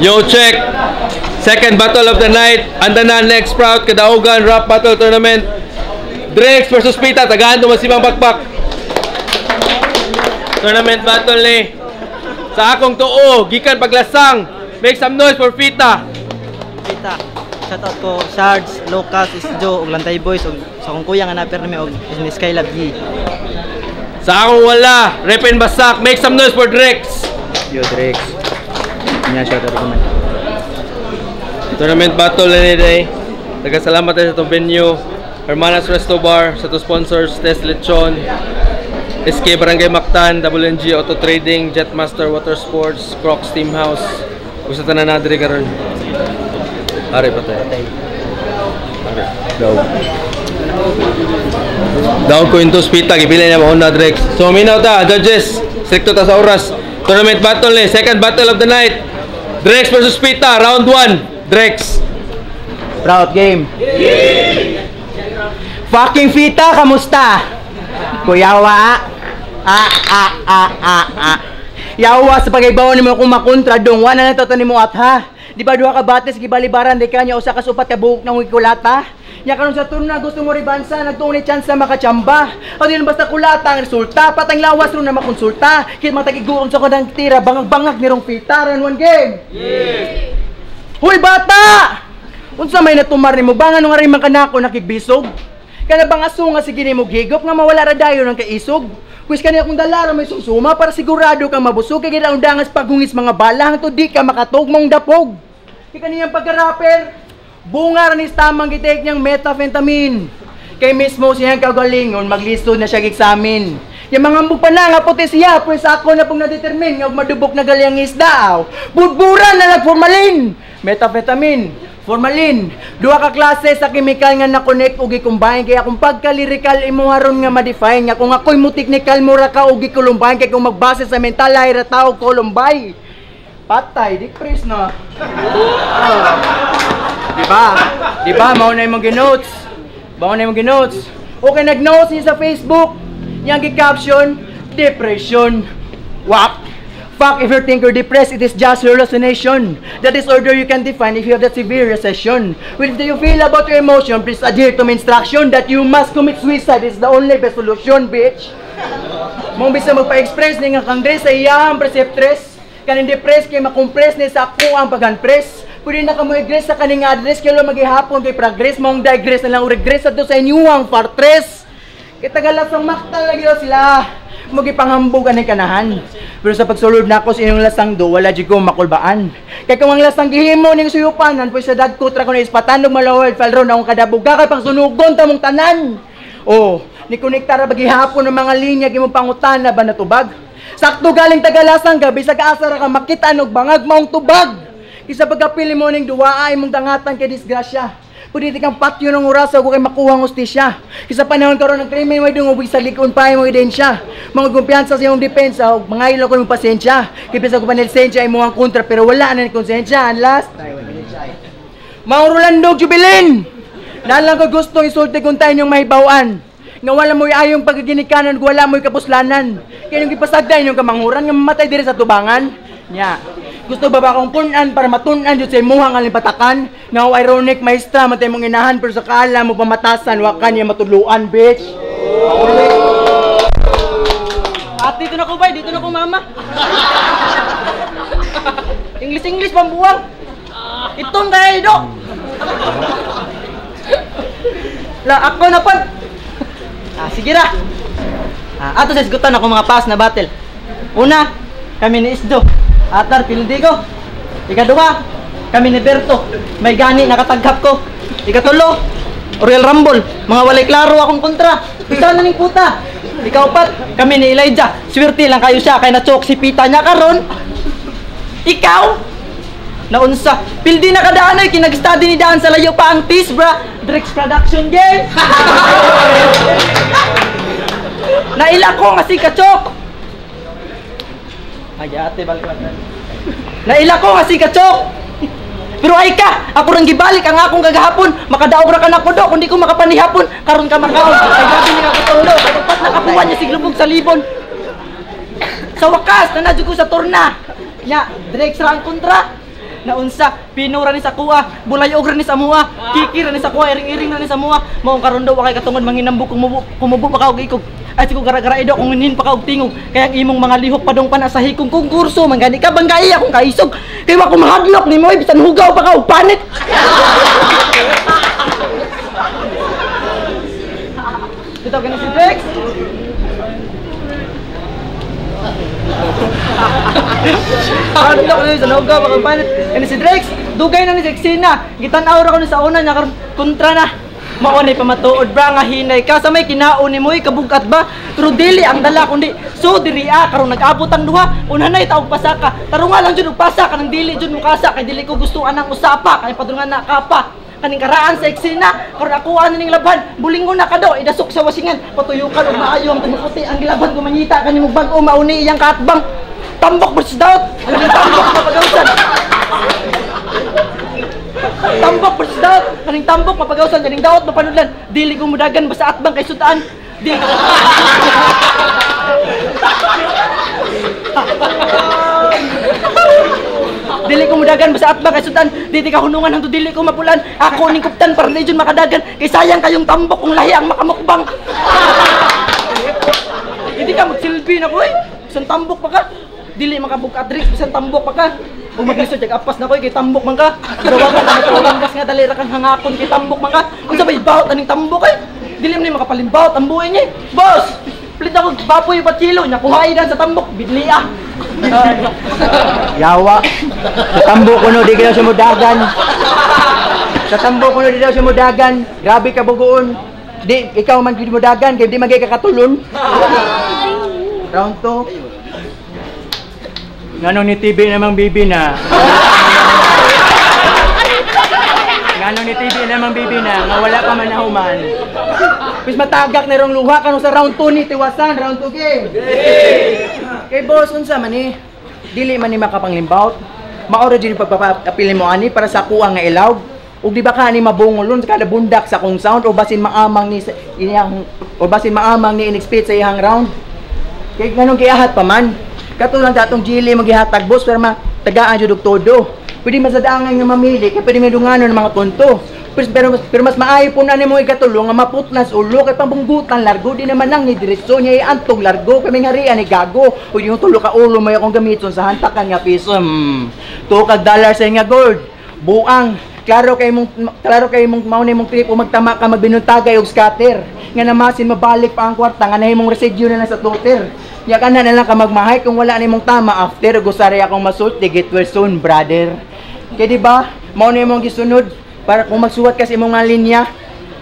Yo, check. Second battle of the night. Andanan next Sprout Kadaugan Rap Battle Tournament. Drex versus Pita. Tagahan tumasibang bakbak. Tournament battle ni. Sa akong tuo, gikan paglasang. Make some noise for Pita. Pita. Shoutout ko Sarge, Lucas, Isjo, ug Lantay Boys ug sa akong kuya nga naper nami og ni Skylab G. Sa akong wala, Repen Basak. Make some noise for Drex. Yo Drex. Nya shoutout ko man. Tournament battle ni day. Nagkasalamat tayo sa itong venue. Hermanas Resto Bar, sa itong sponsors, Test Lechon, SK Barangay Mactan, WNG Auto Trading, Jetmaster Water Sports, Crocs Team House. Gusto tayo na nadiri karon. Ari pa tayo. Daw ko into Pita, gipili niya mauna Drex. So minaw ta, judges, stricto ta sa oras. Tournament battle ni, second battle of the night. Drex versus Pita, round 1. Drex. Proud game. Fucking Pita, kamusta? Kuyawa. Yawa sa pagaybaw nimo kung makontra dong. Wala na to nimo at ha. Di ba duha ka bates gibalibaran di kanya usa ka supat ka buhok ng kulata? Nya karon sa turno na gusto mo ribansa nagtuon ni chance makachamba. O di basta kulata ang resulta, patang lawas ron na makonsulta. Kit matagigurong sa kadang tira bangag-bangag ni rong Pita ran one game. Yeah. Hoy bata! Unsa may natumar nimo bangan nga rin man kanako nakigbisog? Kana bang aso nga sige nimo higop nga mawala ra dayon ang kaisog? Kuis kaniya kung dalara may susuma para sigurado kang mabusog kay gid undangas paghungis mga bala hangtod di ka makatugmong dapog. Kay kaniyang pagka-rapper, bunga ra ni tamang gitek niyang methamphetamine. Kay mismo siyang kagalingon maglistod na siya examine. Yung mga mong pananga puti siya, pues ako na pong na-determine nga madubok na galing isda. Budburan na nag-formalin. Methamphetamine, formalin. Duha ka klase sa chemical nga na-connect o gi-combine. Kaya kung pagka-lyrical imo haron nga ma-define. Nga kung ako'y mo technical mura ka o gi-columbine. Kaya kung magbase sa mental ay ratao columbine. Patay, depress na. Diba? Diba? Mauna yung mga ginotes. Mauna yung mga ginotes. Okay, nag-notes niya sa Facebook. Yang gi-caption, depression. Wap! Fuck if you think you're depressed, it is just your hallucination. The disorder you can define if you have that severe recession. What do you feel about your emotion? Please adhere to my instruction that you must commit suicide. It's the only best solution, bitch. Mong bisa magpa-express ni nga kang dress sa iyahang preceptress. Kanin depressed kay makompress ni sa ako ang pag-unpress. Pwede na ka mo i-gress sa kaning address kaya maghihapon kay progress. Mong digress na lang o regress at sa inyong fortress. Kitagalas ng maktal lagi sila. Magipanghambugan ng kanahan. Pero sa pagsulod na ako sa inyong lasang do, wala di ko makulbaan. Kaya kung ang lasang gihimo ning suyupanan, pues sa dagko tra ko na ispatanog malawal, falro na akong kadabuga kay pang sunugon tamong tanan. Oh, ni konektar bagihapon ng mga linya gimo pangutana ba natubag? Sakto galing tagalasang gabi sa kaasara ka makita og bangag maong tubag. Kisa pagkapili mo ning duwa ay mong dangatan kay disgrasya. Pwede kang patyo ng oras ako kay makuha ng ustisya. Kisa panahon karon ng krimen may dungog sa likon pa mo idensya. Mga kumpiyansa sa iyong depensa ug mga ilo ko ng pasensya. Kipisa ko pa ng lisensya ay mo ang kontra pero wala na ni konsensya. And last, Maong Rolando Jubilin. Nalang ko gustong isulti kung tayo niyong mahibawan. Nga wala mo'y ayong pagkaginikanan ug wala mo'y kapuslanan. Kaya yung ipasagday yung kamanghuran nga mamatay diri sa tubangan. Nya. Gusto ba akong punan para matunan yun sa imuhang alimpatakan? Nga ironic maestra, matay mong inahan pero sa kaala mo pamatasan, wakan niya matuluan, bitch. At dito na ko bay, dito na ko mama. English pambuwang. Itong kaya ido. La, ako na pan. Sige ra. Ato sa isgutan ako mga pass na battle. Una, kami ni Isdo. Atar, Pildigo. Ikaduha, kami ni Berto. May gani, nakataghap ko. Ikatulo, Royal Rumble. Mga walay klaro akong kontra. Isa na ning puta. Ikaupat, kami ni Elijah. Swerte lang kayo siya, kay na-choke si Pita niya karon. Ikaw? Naunsa. Pildi na kadaan ay kinag-study ni Daan sa layo pa ang tis, bra. Drex Production game. Naila ko nga si Kachok. Ay, ate, balik lang. Naila ko nga si Kachok. Pero ay ka, ako rang gibalik ang akong kagahapon. Makadaog ra ka na ko do, kundi ko makapanihapon. Karon ka makaon. Ay, gabi ni ka katulo. Dapat nakapuha niya si Glubog sa libon. Sa wakas, nanadyo ko sa torna. Nya, Drex ra ang kontra. naunsa pinura ni sa kuha, bulayog ra ni sa muha, kikira ni sa kuha, iring-iring ra ni sa muha. Mao karon daw wakay katungod manginambok kumubo pa kaog ikog. Ay siguro gara-gara ido kung inin pa kaog tingog. Kaya ang imong mga lihok padong pa na sa hikong konkurso mangani ka banggai akong kaisog. Kay wa ko mahadlok nimo bisan hugaw pa kaog panit. Ito ka na si Dex. Ano ko na sa hugaw pa kaog panit. Kani si Dex, dugay na ni Sexina. Gitan-aw ra ko ni sa una nya karon kontra na. Mao ni pamatuod bra nga hinay ka sa may kinaon ni mo'y kabugat ba pero dili ang dala kundi so diri karon nag-abot ang duha unhanay taog pasaka tarunga lang jud og pasaka nang dili jud mukasa kay dili ko gusto anang usapa kay padungan na kapa kaning karaan sa eksena karon ako ano ning laban bulingon na kado idasok sa wasingan patuyukan og maayo ang tumukuti ang gilaban ko mangita kani mo bag-o mauni iyang katbang tambok versus daot tambok mapagawsan tambok versus daot kaning tambok mapagawsan kaning daot mapanudlan dili ko mudagan basta atbang kay sutaan dili ko mudagan basta atbang kay sutaan dili ka hunungan hangtod dili ko mapulan ako ning kuptan para di jud makadagan kay sayang kayong tambok kung lahi ang makamukbang hindi ka magsilbi na ko bisan tambok pa ka dili makabukat diri bisan tambok pa ka kung maglisod jag apas na koy kay tambok man ka pero wa ka matulong gas nga dali ra kang hangakon kay tambok man ka unsa bay bawt aning tambok kay dili man ni makapalimbawt ang buhay niya boss plit ako baboy pa kilo nya kuhay dan sa tambok bidliya yawa sa tambok kuno di daw siya mudagan sa tambok kuno di daw siya mudagan grabe ka bugoon di ikaw man gid mudagan kay di magay ka katulon round 2 Ngano ni TV namang bibi na? Ngano ni TV namang bibi na? Nga wala pa man nahuman. Pis matagak na rong luha kanong sa round 2 ni tiwasan, round 2 game. Kay boss unsa man ni? Dili man ni makapanglimbaut. Maoro jud pagpapapili mo ani para sa kuha nga ilaw. Ug di ba ka ni mabungolon sa kada bundak sa kong sound o basin maamang ni iyang o basin maamang ni inexpect sa iyang round. Kay nganong giahat pa man. Katulad datong Gili maghihatag boss pero tagaan jud og todo. Pwede masadaangan nga mamili kay pwede medunganon ng mga punto. Pero mas maayo po na nimo ikatulong nga maputlas ulo kay pambunggutan largo di naman nang ni diretso niya iantog largo kay ngarian ni gago. O yung tulo ka ulo may akong gamiton sa hantakan nga piso. $2 sa nga gold. Buang klaro kay mong mao ni mong trip o magtama ka magbinuntagay og scatter. Nga namasin mabalik pa ang kwarta nga nahimong residue na sa toter. Ya kana na lang ka magmahay kung wala nimong tama after gusari akong masulti get well soon brother. Kay di ba? Mao ni imong gisunod para kung magsuwat kasi imong nga linya.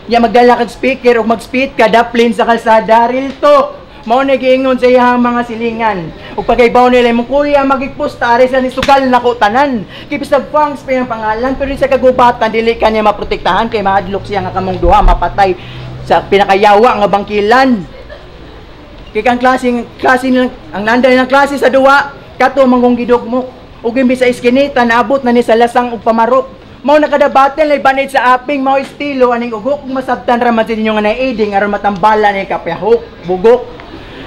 Ya magdala kag speaker o mag-speed ka daplin sa kalsada real talk. Mao ni giingon sa iyang mga silingan. Ug pagkaybaw nila imong kuya magigposta ari sa nisugal nako tanan. Kay bisag fangs pa yung pangalan pero sa kagubatan dili kanya maprotektahan kay mahadlok siya nga kamong duha mapatay sa pinakayawa nga bangkilan. Kay kang klase nilang ang nanday ng klase sa duwa kato mangong gidugmok ug imbis sa iskinita naabot na ni sa lasang ug pamarok mao nakadabatel lay banid sa aping mao estilo aning ugok masabtan ra man ninyo nga naiding aron matambala ni kapyahok bugok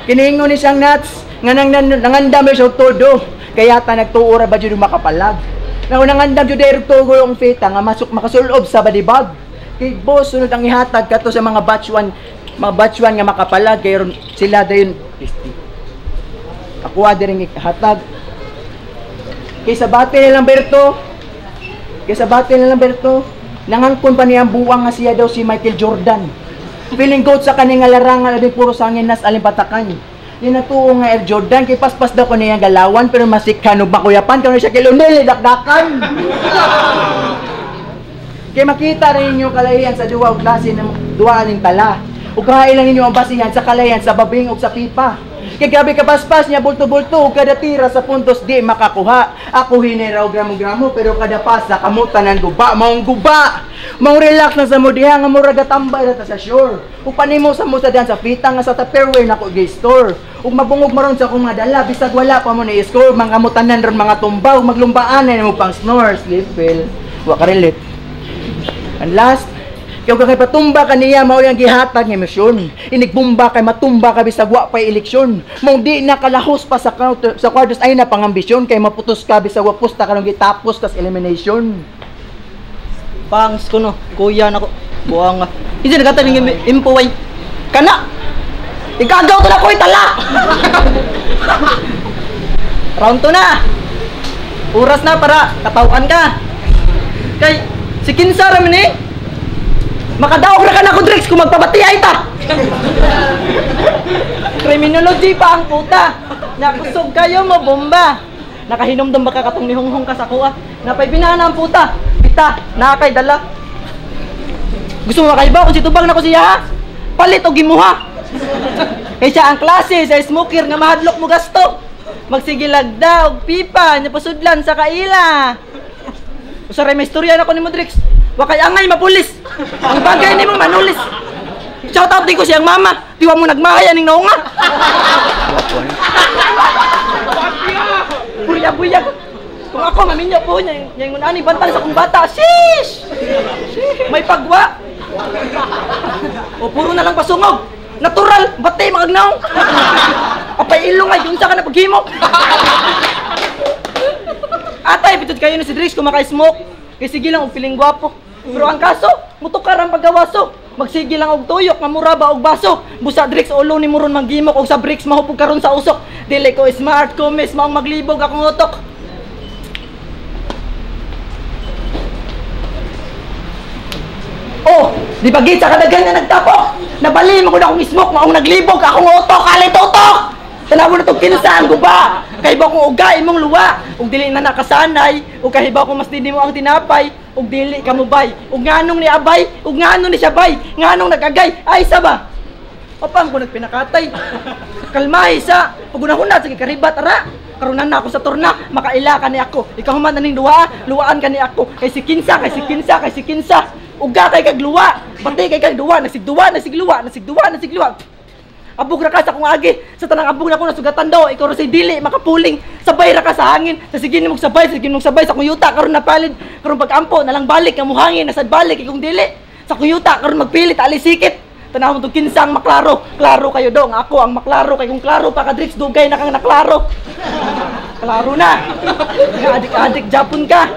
kiningon ni siyang nuts nga nangandam siya todo kaya ta nagtuo ra ba jud makapalag nangandam jud dayog tugo ang feta nga masuk makasulob sa badibag kay boss sunod ang ihatag kato sa mga batch 1 nga makapalag kay sila dayon ako adering hatag kay sa bate ni Lamberto nangangkon pa niya buwang nga siya daw si Michael Jordan feeling goat sa kaning nga larangan ading puro sangin nas alimpatakan di natuo nga Air Jordan kay paspas daw ko niya galawan pero masikhan ug makuyapan kay siya kilundel dakdakan kay makita rin ninyo kalahian sa duwa og klase ng duwa ning tala ug kahay lang ninyo ang basihan sa kalayan sa babing ug sa pipa. Kay grabe ka paspas niya bulto-bulto ug kada tira sa puntos di makakuha. Ako hineraw gramo-gramo pero kada pasa kamutan ang guba, maong guba. Maong relax na sa mo diha nga mura gatambay ta sa shore. Ug panimo sa mo sa diyan sa fita nga sa Tupperware nako gi-store. Ug mabungog maron sa akong madala bisag wala pa mo na i-score mga kamutanan ron mga tumbaw maglumbaan na mo pang snore sleep well. Wa ka relate. And last Kaya kay patumba kaniya mao yang gihatag nga misyon. Inigbumba kay matumba ka bisag wa pay eleksyon. Mong di nakalahos pa sa kwartos ay na pangambisyon kay maputos ka bisag wa pusta kanang gitapos tas elimination. Pangs ko no, kuya nako. Buang nga. Hindi nagatabi ng info way. Kana. Igagaw to na ko itala. Round 2 na. Oras na para katawan ka. Kay si Kinsa ra man eh. Makadaog ra ka na ko Drex kung magpabatiay ta. Criminology pa ang puta. Nakusog kayo mo bomba. Nakahinomdom ba ka katong nihonghong ka sa kuha? Napay binana ang puta. Pita, nakakay dala. Gusto mo makaiba kung si Tubang na ko siya ha? Palit o gimuha. Kaya siya ang klase sa smoker nga mahadlok mo gasto. Magsigilagda og pipa nya pasudlan sa kaila. Usaray may istorya na ko ni Modrix. Wakay angay mapulis. Ang bagay nimo manulis. Shout out din ko siyang mama. Tiwa mo nagmahaya ning naunga. Buyag. Kung ako maminyo po niya yung ani bantang sa kong bata. Sheesh! May pagwa. O puro na lang pasungog. Natural, batay magagnaw. Apay ilong ay dunsa ka na paghimo. Atay, pitod kayo na si Drix kung maka-smoke. Kaya sige lang og piling gwapo. Pero ang kaso, mutukar ang paggawaso. Magsige lang og tuyok, mamura ba og baso. Busa Drix ulo ni muron manggimok og sa bricks mahupog karon sa usok. Dili ko smart, kumis maong maglibog akong utok. Oh, di ba git sa kadaghan na nagtapok? Nabali mo ko na akong smoke, maong naglibog akong utok, alay tutok. Tanaw na itong kinasaan ko ba? Kahibaw kong ugay mong luwa. Ug dili na nakasanay. Ug kahibaw kong mas dili mo ang tinapay. Ug dili ka mo bay. Ug nganong ni abay. Ug nganong ni siya bay. Nganong nagagay. Ay sa ba? Opang ko nagpinakatay. Kalmahi sa. Pagunahunat sige karibat ara. Karunan na ako sa turna. Makaila ka ni ako. Ikaw man naning luwa. Luwaan ka ni ako. Kay si Kinsa. Uga kay kag luwa. Batay kay kag duwa. Nasigduwa. Abog ra ka sa kong agi. Sa tanang abog na ko nasugatan daw. Ikaw ra say dili makapuling. Sabay ra ka sa hangin. Sa sige nimong sabay sa kong yuta karon napalid. Karon pag-ampo nalang balik ang muhangin nasad balik ikong dili. Sa kong yuta karon magpilit alisikit. Tanaw mo to Kinsang maklaro. Klaro kayo dong. Ako ang maklaro kay kung klaro pa ka Drix dugay na kang naklaro. Klaro na. Adik-adik Japon ka.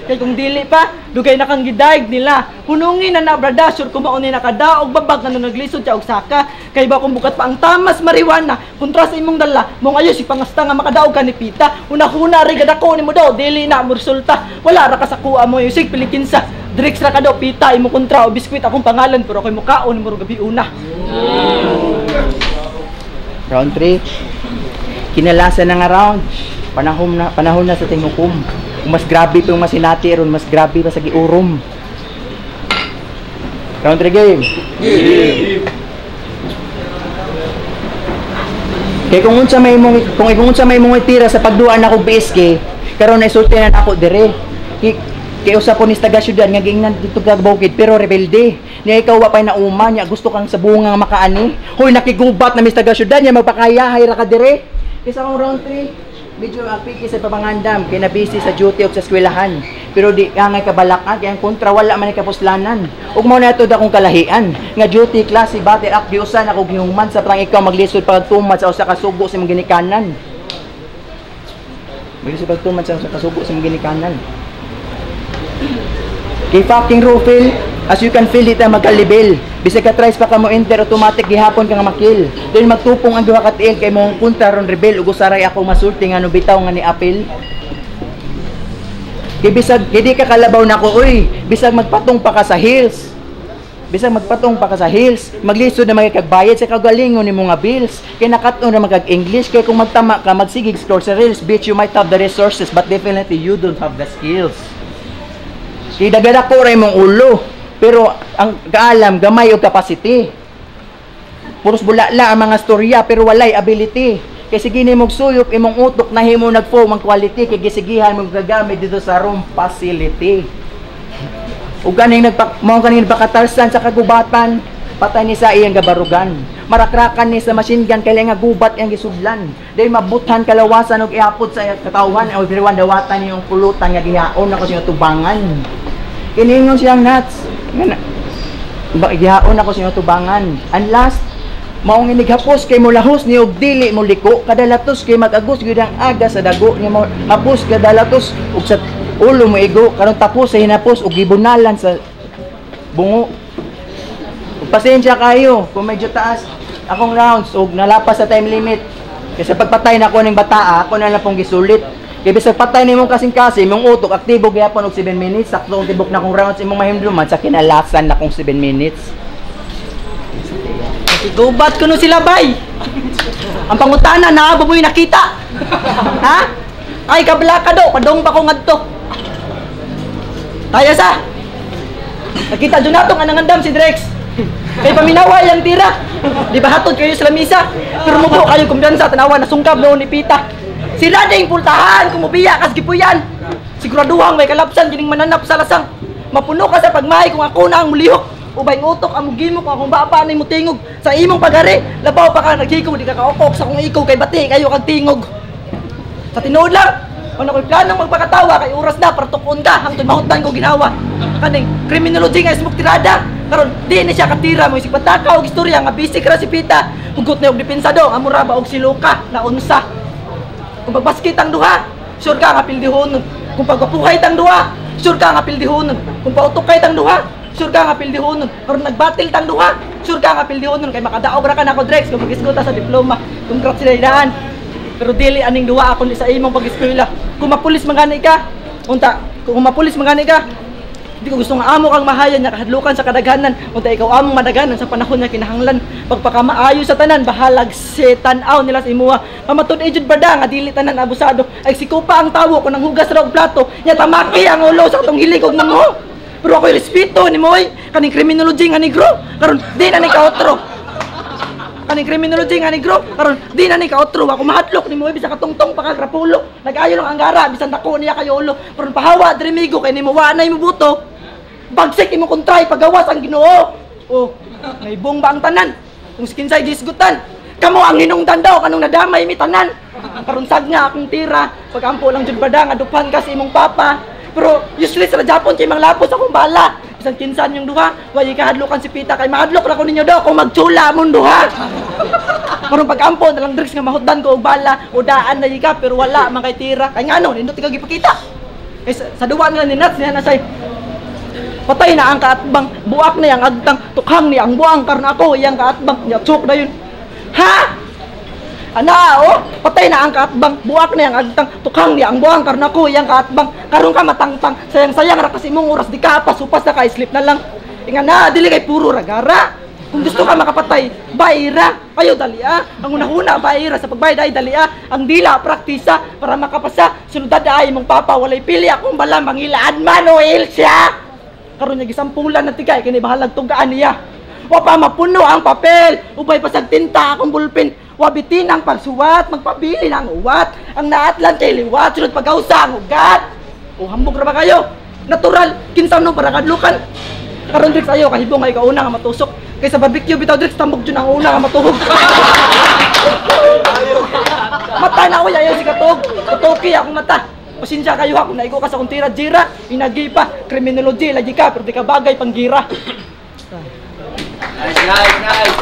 Kay kung dili pa, dugay na kang gidaig nila. Hunungin na brada, sure kumauni na kadaog babag na naglisod siya og saka. Kay ba kung bukat pa ang tamas mariwana, kontra sa imong dala, mong ayo si pangasta nga makadaog ka ni Pita. Una-huna ri gadako nimo daw, dili na mo resulta. Wala ra ka sa kuha mo, yung pilikin sa Drix ra ka daw Pita, imo kontra o biskwit akong pangalan pero kay mukaon mo gabi una. Round 3. Kinalasan na nga round. Panahon na sa tinghukom. Kung mas grabe pa yung masinati ron, mas grabe pa sa giurom. Round 3 game. Kaya kung unsa may mong itira sa pagduan ako BSK, karon na isulti na ako dire. Kaya usa po ni taga syudad nga giingnan dito ka bukid pero rebelde. Niya ikaw wa pay nauma niya gusto kang sa bunga nga makaani. Hoy nakigubat na mis taga syudad niya magpakayahay ra ka dire. Isa kong round 3. Medyo apiki sa pamangandam kay nabisi sa duty og sa eskwelahan pero di angay kabalakan kay ang kontra wala man kapuslanan ug mao na atud akong kalahian nga duty klase bati ak giusan ako gihuman sa parang ikaw maglisod pagtumad sa usa ka sugo sa imong ginikanan maglisod pagtumad sa usa ka sugo sa imong ginikanan kay fucking Rufil as you can feel it ang magkalibel bisag ka tries pa ka mo enter automatic gihapon ka nga makil then magtupong ang duha ka tiil kay mong punta ron rebel ug usaray ako masulti nga no bitaw nga ni apil kay bisag di ka kalabaw nako oy bisag magpatong pa ka sa hills maglisod na magkagbayad sa kagalingon nimo nga bills kay nakaton na magag-English kay kung magtama ka magsige explore sa reels bitch you might have the resources but definitely you don't have the skills kay dagana ko ray mong ulo pero ang kaalam gamay og capacity. Puros bulala ang mga storya pero walay ability. Kay sige nimo suyop imong utok nahimo nagform ang quality kay gisigihan mo gagamit dito sa room facility. Ug ganing mao ganing bakatarsan sa kagubatan, patay ni sa iyang gabarugan. Marakrakan ni sa machine gun kay nga gubat iyang gisudlan. Dahil mabuthan kalawasan og iapod sa katawan o diriwan dawatan niyong pulutan nga gihaon ako sa tubangan. Kiningon siyang nuts. Gihaon ako sa inyo tubangan. And last, maong inighapos kay mo lahos ni og dili mo liko, kadalatos kay mag-agos gyud ang aga sa dago niya mo hapos kadalatos ug sa ulo mo igo karon tapos sa hinapos ug gibunalan sa bungo. Ug pasensya kayo kung medyo taas akong rounds ug nalapas sa time limit. Kasi pagpatay na ko ning bataa, ako na lang pong gisulit. Kaya bisag patay nimo kasing-kasi, imong utok aktibo gyapon og 7 minutes, sakto ang tibok na kong rounds imong mahimduman sa kinalasan na kong 7 minutes. Gubat ko no sila bay. Ang pangutana na abo mo yung nakita. Ha? Ay kabla ka do, padong pa ko ngadto. Taya sa. Nakita dyan natong anangandam si Drex. Kay paminawa yang tira. Di ba hatod kayo sa lamisa? Pero mo po kayo kumpiyansa tanawa na sungkab noon ni Pita. Sila ding pultahan, kumubiya kas gipuyan. Siguraduhang may kalapsan kining mananap sa lasang. Mapuno ka sa pagmay kung ako na ang mulihok. Ubay utok ang mugimo kung akong bapa na mo tingog sa imong pagari. Labaw pa ka nagkikog di ka kaokok sa kung ikaw kay bati kayo kag tingog. Sa tinuod lang, kung ako'y planong magpakatawa kay oras na para tukon ka hangtod mahutan ko ginawa. Kaning criminology nga ismok tirada. Karon di na siya katira mo isig pataka og istorya nga bisik ra si Pita. Hugot na og depensado amura ba og si Luka na unsa. Kung pagbasket ang duha, sure ka nga pildihon. Kung pagpapuhay tang duha, sure ka nga pildihon. Kung pautukay tang duha, sure ka nga pildihon. Karon nagbatil tang duha, sure ka nga pildihon kay makadaog ra ka nako Drex kung magisguta sa diploma. Congrats sila idaan. Pero dili aning duha ako sa imong pag-eskwela. Kung mapulis mangani ka, kung mapulis mangani ka, di ko gusto nga amo kang mahayan nga kahadlukan sa kadaghanan. Unta ikaw among madaganan sa panahon nga kinahanglan. Pagpakamaayo sa tanan, bahalag si tan-aw nila sa imuha. Pamatud ejud bada nga dili tanan abusado. Ay sikupa ang tawo kung nanghugas ra og plato, nya tamaki ang ulo sa atong hilig og mango. Pero ako'y respeto ni Moy, kaning criminology nga negro, karon di na ni kaotro. Kaning criminology nga negro, karon di na ni kaotro. Ako mahatlok ni Moy bisa katungtong pa ka grapulo. Nag-ayo lang ang gara bisan dako niya kayo ulo. Karon pahawa diri migo kay nimo wa na imo buto. Bagsik imo kontray pagawas ang Ginoo. Oh, naibong ba ang tanan? Kung skinsay disgutan. Kamo ang hinungdan daw kanong nadamay mi tanan. Karon sad nga akong tira, pagampo lang jud bada nga dupan ka sa imong papa. Pero useless ra Japon kay manglapos akong bala. Bisan kinsan yung duha, way kahadlokan si Pita kay mahadlok ra ko ninyo daw kung magtsula mong duha. Karon pagampo na lang Drex nga mahutdan ko og bala, udaan na ka pero wala man kay tira. Kay ngano nindot ikaw gipakita. Kay sa duwa nila ni Nats niya na say patay na ang kaatbang, buak na yang agtang, tukhang ni ang buang karna ako iyang kaatbang, yatsok na yun. Ha? Ana, oh, patay na ang kaatbang, buak na yang agtang, tukhang ni ang buang karna ako iyang kaatbang, karon ka matangtang, sayang-sayang ra kasi mong oras di ka pasupas na ka, sleep na lang. Inga na, dili kay puro ragara. Kung gusto ka makapatay, bayra. Ayo dalia, ang unahuna bayra sa pagbayad ay dalia, ang dila praktisa para makapasa, sunod ay mong papa, walay pili akong bala mangilaan Manuel siya. Karon niya gisampulan na tigay kini bahalag tugaan niya. Wa pa mapuno ang papel, ubay pa sa tinta akong bulpin. Wa bitin ang pagsuwat, magpabili ng uwat. Ang naatlan kay liwat, sunod pagausa ang ugat. O hambog ra ba kayo? Natural, kinsa no para kadlukan. Karon Drex ayo kahibong ay kauna nga matusok. Kaysa barbecue bitaw Drex tambog jud ang una nga matuhog. Mata na ko ayaw si katog. Katuki akong mata. Pasensya kayo ha kung naigo ka sa kong tira gira, inagi pa, criminology lagi ka pero di ka bagay pang gira. Nice.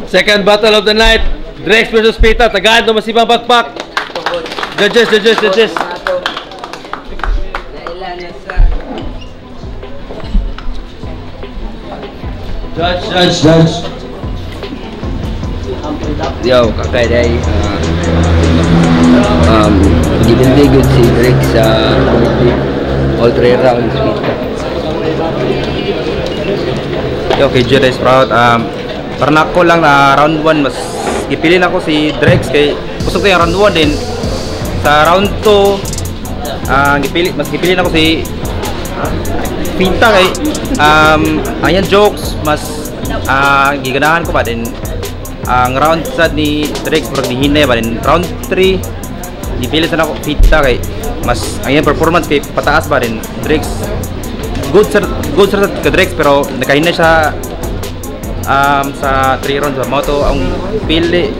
Second battle of the night, Drex versus Pita, tagaan to masibang bakbak. Judges. Judge. Yo, kakay day. Gibindi good si Drex sa all 3 rounds Pita. Yo, kay Judah Sprout, parang ako lang na round 1 mas gipili na ako si Drex kay gusto ko yung round 1 din. Sa round 2 mas gipili na ako si Pita kay ayan jokes mas giganahan ko pa din. Ang round sad ni Drex pero dihinay ba din. Round 3 dipili na ako Pita kay mas ang performance kay pataas ba din. Drex good sir ka Drex pero nakahinay siya sa 3 rounds mo to ang pili.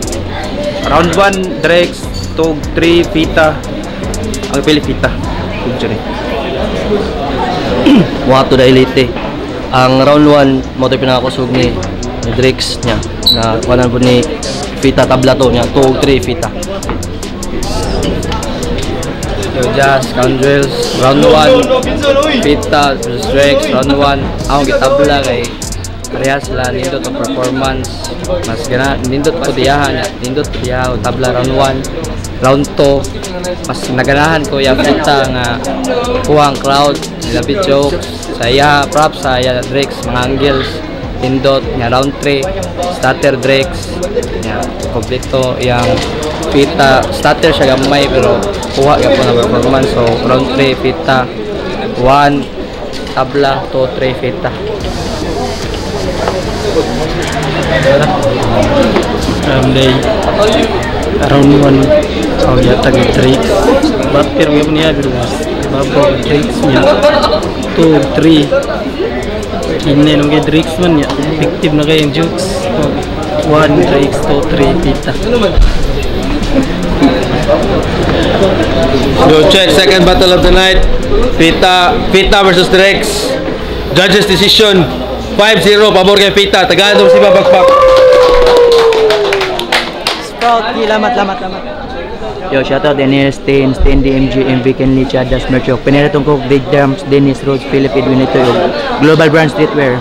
Round 1 Drex, 2, 3 Pita. Ang pili Pita. Good job. Wato da Elite. Ang round 1 mo tayo pinakakusog ni Drix niya na kuanan po ni Fita tabla to niya 2 og 3 Fita. Yo Jazz Scoundrels round 1 Fita versus Drix round 1 ang gitabla kay parehas sila nindot ang performance mas gana nindot putiyahan niya nindot putiyahan tabla round 1 round 2 mas naganahan ko yung Fita nga kuha ang crowd nila jokes saya props saya Drix mga angles nindot nga round 3 starter Drix nga kompleto yung Fita starter siya gamay pero kuha ka po na performance so round 3 Fita 1 tabla 2 3 Fita. Day around 1 oh ya tag Drix batter we punya berwas babo Drix nya 2 3 kinne nung Drix man ya effective na kay yung jokes 1 Drix 2 3 Fita. Go check second battle of the night. Fita versus Drix. Judges decision 5-0 pabor kay Fita. Tagaan daw si Babakpak. Sprout, lamat. Yo, shoutout Daniel Stain DMG, MV Kenley, Chadas, Merchok. Piniratong ko Big Derms, Dennis Rhodes, Philip Edwin ito yung Global Brand Streetwear.